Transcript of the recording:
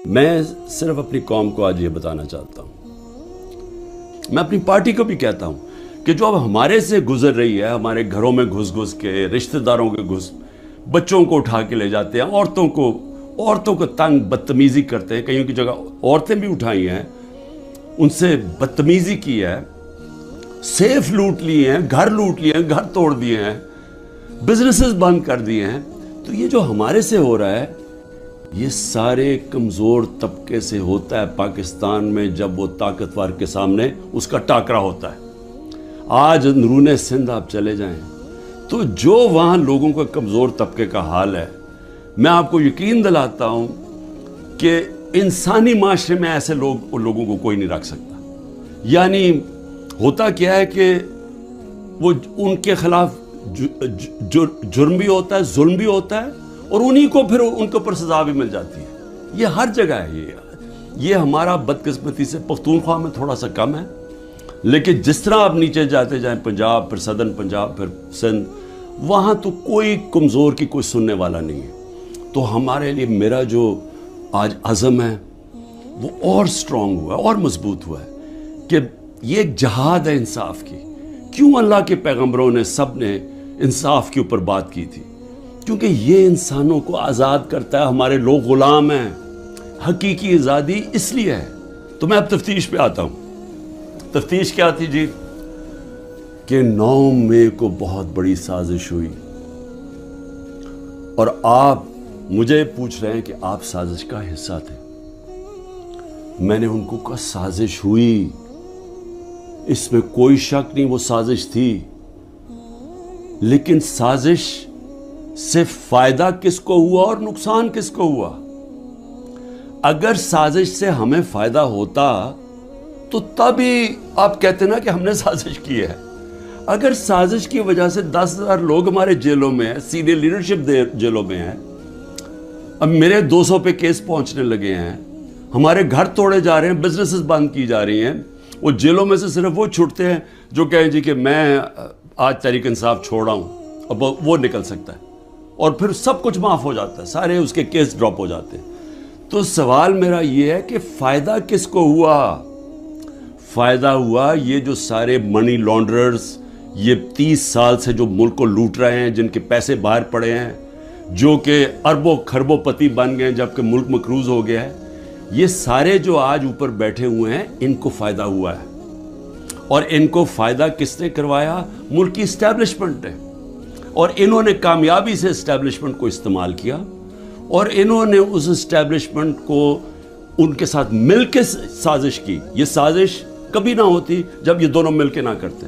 میں صرف اپنی قوم کو آج یہ بتانا چاہتا ہوں، میں اپنی پارٹی کو بھی کہتا ہوں کہ جو اب ہمارے سے گزر رہی ہے، ہمارے گھروں میں گھس گھس کے، رشتہ داروں کے بچوں کو اٹھا کے لے جاتے ہیں، عورتوں کو تنگ بدتمیزی کرتے ہیں، کہیں کی جگہ عورتیں بھی اٹھائی ہیں، ان سے بدتمیزی کی ہے، سیف لوٹ لیے ہیں، گھر لوٹ لیے ہیں، گھر توڑ دیے ہیں، بزنسز بند کر دیے ہیں۔ تو یہ جو ہمارے سے ہو رہا ہے، یہ سارے کمزور طبقے سے ہوتا ہے پاکستان میں، جب وہ طاقتور کے سامنے اس کا ٹاکرا ہوتا ہے۔ آج اندرون سندھ آپ چلے جائیں تو جو وہاں لوگوں کا کمزور طبقے کا حال ہے، میں آپ کو یقین دلاتا ہوں کہ انسانی معاشرے میں ایسے لوگوں کو کوئی نہیں رکھ سکتا۔ یعنی ہوتا کیا ہے کہ وہ ان کے خلاف جرم بھی ہوتا ہے، ظلم بھی ہوتا ہے، اور انہی کو پھر ان کے اوپر سزا بھی مل جاتی ہے۔ یہ ہر جگہ ہے، یہ ہمارا بدقسمتی سے پختونخوا میں تھوڑا سا کم ہے، لیکن جس طرح آپ نیچے جاتے جائیں، پنجاب، پھر صدرن پنجاب، پھر سندھ، وہاں تو کوئی کمزور کی کوئی سننے والا نہیں ہے۔ تو ہمارے لیے میرا جو آج عزم ہے وہ اور سٹرونگ ہوا ہے، اور مضبوط ہوا ہے کہ یہ ایک جہاد ہے انصاف کی۔ کیوں اللہ کے پیغمبروں نے سب نے انصاف کے اوپر بات کی تھی؟ کیونکہ یہ انسانوں کو آزاد کرتا ہے، ہمارے لوگ غلام ہیں۔ حقیقی آزادی اس لیے ہے۔ تو میں اب تفتیش پہ آتا ہوں۔ تفتیش کیا تھی جی؟ کہ 9 مئی کو بہت بڑی سازش ہوئی، اور آپ مجھے پوچھ رہے ہیں کہ آپ سازش کا حصہ تھے۔ میں نے ان کو کہا سازش ہوئی، اس میں کوئی شک نہیں، وہ سازش تھی، لیکن سازش سے فائدہ کس کو ہوا اور نقصان کس کو ہوا؟ اگر سازش سے ہمیں فائدہ ہوتا تو تبھی آپ کہتے نا کہ ہم نے سازش کی ہے۔ اگر سازش کی وجہ سے 10,000 لوگ ہمارے جیلوں میں ہیں، سینئر لیڈرشپ جیلوں میں ہیں، اب میرے 200 پہ کیس پہنچنے لگے ہیں، ہمارے گھر توڑے جا رہے ہیں، بزنسز بند کی جا رہی ہیں، وہ جیلوں میں سے صرف وہ چھوٹتے ہیں جو کہیں جی کہ میں آج تحریک انصاف چھوڑ رہا ہوں، اب وہ نکل سکتا ہے، اور پھر سب کچھ معاف ہو جاتا ہے، سارے اس کے کیس ڈراپ ہو جاتے ہیں۔ تو سوال میرا یہ ہے کہ فائدہ کس کو ہوا؟ فائدہ ہوا یہ جو سارے منی لانڈررز، یہ 30 سال سے جو ملک کو لوٹ رہے ہیں، جن کے پیسے باہر پڑے ہیں، جو کہ اربوں خربوں پتی بن گئے جبکہ ملک مقروض ہو گیا ہے، یہ سارے جو آج اوپر بیٹھے ہوئے ہیں، ان کو فائدہ ہوا ہے۔ اور ان کو فائدہ کس نے کروایا؟ ملک کی اسٹیبلشمنٹ نے، اور انہوں نے کامیابی سے اسٹیبلشمنٹ کو استعمال کیا، اور انہوں نے اس اسٹیبلشمنٹ کو ان کے ساتھ مل کے سازش کی۔ یہ سازش کبھی نہ ہوتی جب یہ دونوں مل کے نہ کرتے۔